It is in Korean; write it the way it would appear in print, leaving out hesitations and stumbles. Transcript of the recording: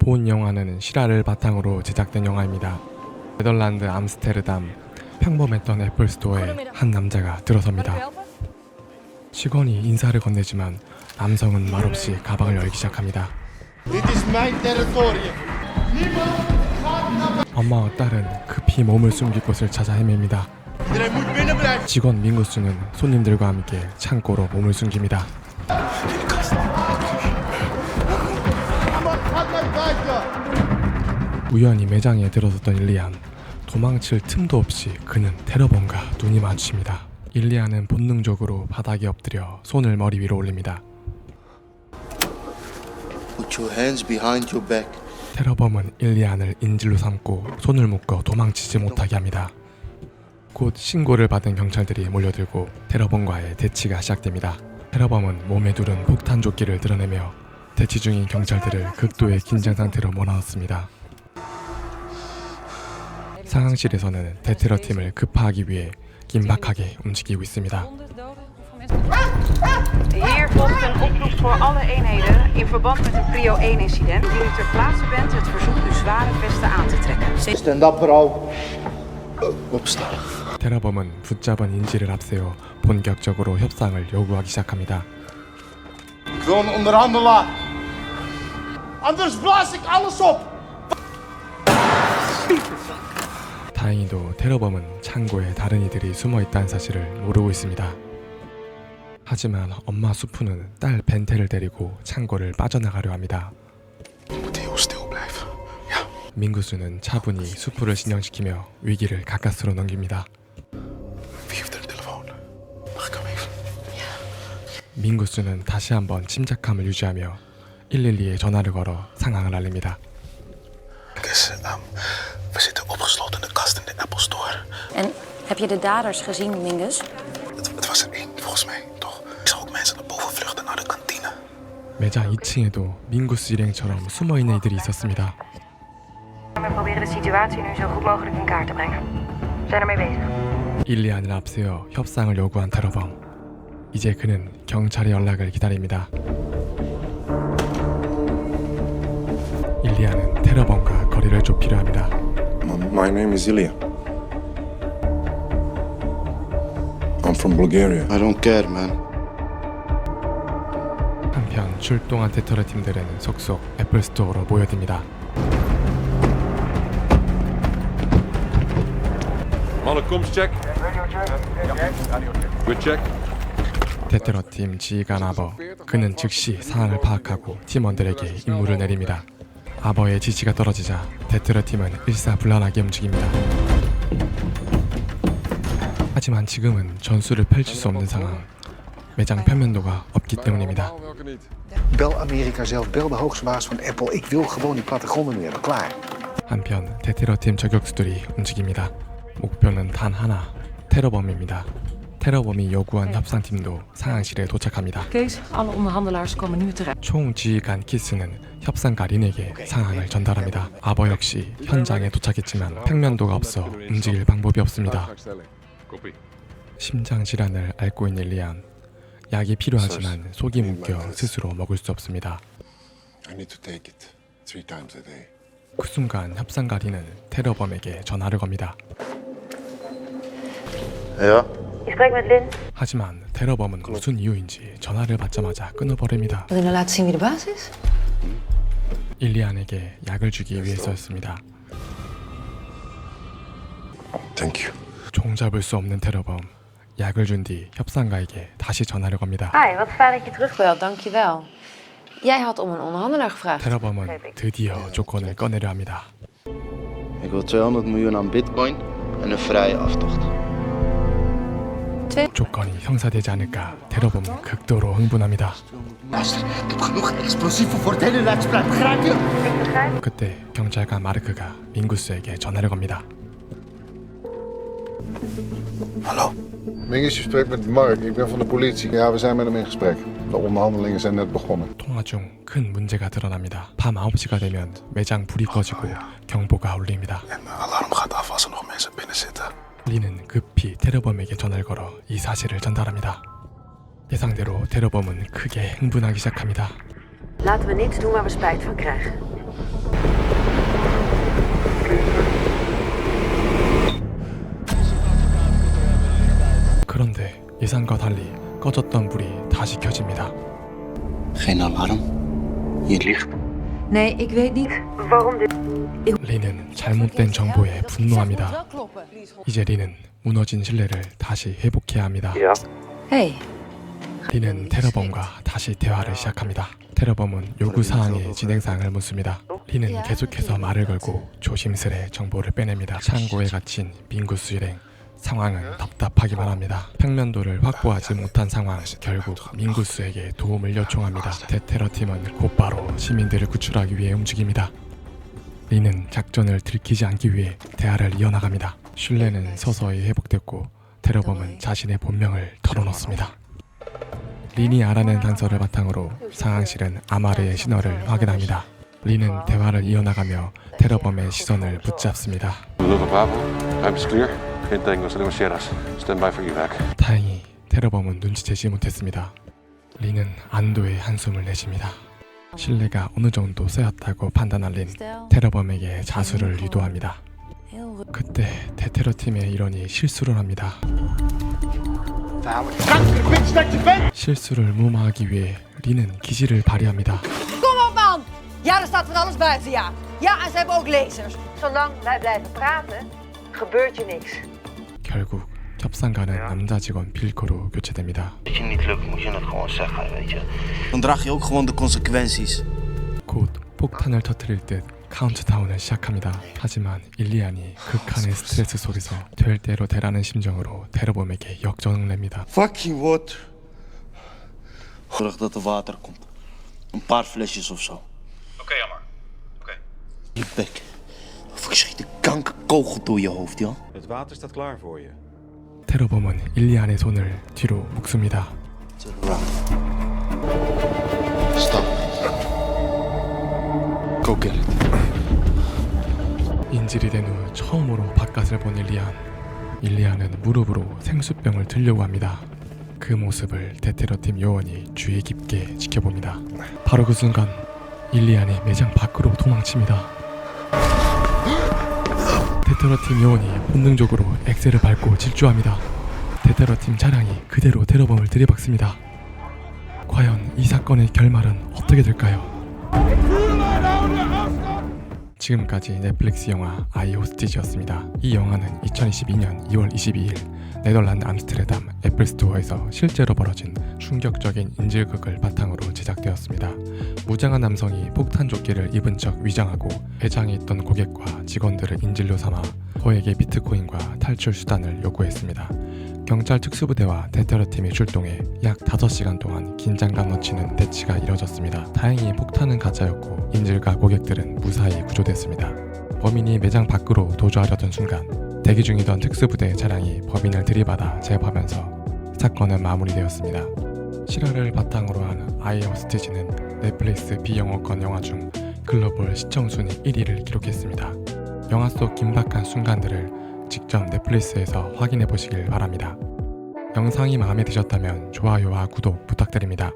본 영화는 실화를 바탕으로 제작된 영화입니다. 네덜란드 암스테르담 평범했던 애플스토어에 한 남자가 들어섭니다. 직원이 인사를 건네지만 남성은 말없이 가방을 열기 시작합니다. 엄마와 딸은 급히 몸을 숨길 곳을 찾아 헤맵니다. 직원 민구스는 손님들과 함께 창고로 몸을 숨깁니다. 우연히 매장에 들어섰던 일리안. 도망칠 틈도 없이 그는 테러범과 눈이 마주칩니다. 일리안은 본능적으로 바닥에 엎드려 손을 머리 위로 올립니다. Put your hands behind your back. 테러범은 일리안을 인질로 삼고 손을 묶어 도망치지 못하게 합니다. 곧 신고를 받은 경찰들이 몰려들고 테러범과의 대치가 시작됩니다. 테러범은 몸에 두른 폭탄 조끼를 드러내며 대치 중인 경찰들을 극도의 긴장 상태로 몰아넣습니다. 상황실에서는 데테러팀을 급파하기 위해 긴박하게 움직이고 있습니다. Hier volgt een oproep voor alle eenheden in verband met het Prio 1 incident. Indien u ter plaatse bent, het verzoek u zware vesten aan te trekken. Stand up, bro. Opstaan. 테러범은 붙잡은 인질을 앞세워 본격적으로 협상을 요구하기 시작합니다. Ik wil een onderhandelaar. Anders blaas ik alles op. 다행히도 테러범은 창고에 다른 이들이 숨어있다는 사실을 모르고 있습니다. 하지만 엄마 수프는 딸 벤테를 데리고 창고를 빠져나가려 합니다. 민구스는 차분히 수프를 진정시키며 위기를 가까스로 넘깁니다. 민구스는 다시 한번 침착함을 유지하며 112에 전화를 걸어 상황을 알립니다. We zitten opgesloten in de kast in de Apple Store. En heb je de daders gezien, Mingus? Het was er één, volgens mij, toch? Ik zag ook mensen naar boven vluchten naar de kantine. 매장 2층에도 민구스 일행처럼 숨어있는 이들이 있었습니다. We proberen de situatie nu zo goed mogelijk in kaart te brengen. We zijn ermee bezig. 일리안을 앞세워 협상을 요구한 테러범. 이제 그는 경찰의 연락을 기다립니다. 일리안은 테러범과 거리를 좁히려 합니다. My name is Ilya. I'm from Bulgaria. I don't care, man. 한편 출동한 데터러 팀들은 속속 애플스토어로 모여듭니다. Mannen, komst check. Good check. 데터러팀 지휘관 아버. 그는 즉시 상황을 파악하고 팀원들에게 임무를 내립니다. 아버의 지시가 떨어지자 데터러팀은 일사불란하게 움직입니다. 하지만 지금은 전술을 펼칠 수 없는 상황. 매장 편면도가 없기 때문입니다. Bel Amerika zelf, bel de hoogste baas van Apple. Ik wil gewoon die plattegronden weer hebben. Klaar. 한편 데테러팀 저격수들이 움직입니다. 목표는 단 하나, 테러범입니다. 테러범이 요구한 협상팀도 상황실에 도착합니다. Kees, alle onderhandelaars komen nu terecht. 총지휘관 키스는 협상가 린에게 상황을 전달합니다. 아버 역시 현장에 도착했지만 평면도가 없어 움직일 방법이 없습니다. 심장 질환을 앓고 있는 일리안. 약이 필요하지만 속이 묶여 스스로 먹을 수 없습니다. I need to take it 3 times a day. 그 순간 협상가 린은 테러범에게 전화를 겁니다. Ja? Je spreekt met Lin. 하지만 테러범은 무슨 이유인지 전화를 받자마자 끊어버립니다. Wil je nou laten zien wie de baas is? 일리안에게 약을 주기 위해서였습니다. Thank you. 종잡을 수 없는 테러범. 약을 준 뒤 협상가에게 다시 전화를 겁니다. Hi, wat fijn dat je terugbelt. Dankjewel. Jij had om een onderhandelaar gevraagd. 테러범은 드디어 조건을 꺼내려 합니다. Ik wil 200 miljoen aan bitcoin en een vrije aftocht. 조건이 형사되지 않을까 테러범은 극도로 흥분합니다. Luister, ik heb genoeg explosieven voor het hele Leidsplein, begrijp je? 그때 경찰관 마르크가 민구스에게 전화를 겁니다. Hallo? Mingus, je spreekt met Mark. Ik ben van de politie. Ja, we zijn met hem in gesprek. De onderhandelingen zijn net begonnen. 통화 중 큰 문제가 드러납니다. 밤 9시가 되면 매장 불이 꺼지고 경보가 울립니다. En alarm gaat af als er nog mensen binnen zitten. 리는 급히 테러범에게 전화를 걸어 이 사실을 전달합니다. 예상대로 테러범은 크게 흥분하기 시작합니다. Laten we niets doen waar we spijt van krijgen. 예상과 달리 꺼졌던 불이 다시 켜집니다. Geen alarm. Je liegt. Nee, ik weet niet. 리는 잘못된 정보에 분노합니다. 이제 리는 무너진 신뢰를 다시 회복해야 합니다. Hey, 리는 테러범과 다시 대화를 시작합니다. 테러범은 요구사항의 진행사항을 묻습니다. 리는 계속해서 말을 걸고 조심스레 정보를 빼냅니다. 창고에 갇힌 민구스 일행. 상황은 답답하기만 합니다. 평면도를 확보하지 못한 상황, 결국 민구스에게 도움을 요청합니다. 대테러팀은 곧바로 시민들을 구출하기 위해 움직입니다. 리는 작전을 들키지 않기 위해 대화를 이어나갑니다. 신뢰는 서서히 회복됐고 테러범은 자신의 본명을 털어놓습니다. 린이 알아낸 단서를 바탕으로 상황실은 아마르의 신호를 확인합니다. 린은 대화를 이어나가며 테러범의 시선을 붙잡습니다. We look op Apel. Ruimte is clear. Geen tangos, alleen maar Sierras. Stand by for evac. 다행히 테러범은 눈치채지 못했습니다. 리는 안도의 한숨을 내쉽니다. 신뢰가 어느 정도 쌓였다고 판단한 린, 테러범에게 자수를 유도합니다. 그때 대테러팀의 일원이 실수를 합니다. 실수를 무마하기 위해 리는 기지를 발휘합니다. Kom op, man! Ja, er staat van alles buiten, ja. Ja, en ze hebben ook lasers. Zolang wij blijven praten, gebeurt je niks. 결국 협상가는 남자 직원 빌코로 교체됩니다. Als je niet lukt, moet je het gewoon zeggen, weet je. Dan draag je ook gewoon de consequenties. 곧 폭탄을 터뜨릴 듯 카운트다운을 시작합니다. 하지만 일리안이 극한의 스트레스 속에서 될 대로 되라는 심정으로 테러범에게 역전을 냅니다. Fucking water. Zorg dat er water komt. Een paar flesjes of zo. Oké, jammer. Oké. Je bek. Of ik schiet de kankerkogel door je hoofd, joh. Het water staat klaar voor je. 테러범은 일리안의 손을 뒤로 묶습니다. Turn around. Stop. Go get it. 인질이 된 후 처음으로 바깥을 본 일리안은 무릎으로 생수병을 들려고 합니다. 그 모습을 대테러팀 요원이 주의 깊게 지켜봅니다. 바로 그 순간 일리안이 매장 밖으로 도망칩니다. 대테러팀 요원이 본능적으로 엑셀을 밟고 질주합니다. 대테러팀 차량이 그대로 테러범을 들이박습니다. 과연 이 사건의 결말은 어떻게 될까요? 지금까지 넷플릭스 영화 아이 호스티지였습니다. 이 영화는 2022년 2월 22일 네덜란드 암스테르담 애플 스토어에서 실제로 벌어진 충격적인 인질극을 바탕으로 제작되었습니다. 무장한 남성이 폭탄 조끼를 입은 척 위장하고 매장에 있던 고객과 직원들을 인질로 삼아 그에게 비트코인과 탈출 수단을 요구했습니다. 경찰 특수부대와 대테러팀이 출동해 약 5시간 동안 긴장감 넘치는 대치가 이뤄졌습니다. 다행히 폭탄은 가짜였고 인질과 고객들은 무사히 구조됐습니다. 범인이 매장 밖으로 도주하려던 순간 대기 중이던 특수부대의 차량이 범인을 들이받아 제압하면서 사건은 마무리되었습니다. 실화를 바탕으로 한 아이 호스티지는 넷플릭스 비영어권 영화 중 글로벌 시청 순위 1위를 기록했습니다. 영화 속 긴박한 순간들을 직접 넷플릭스에서 확인해 보시길 바랍니다. 영상이 마음에 드셨다면 좋아요와 구독 부탁드립니다.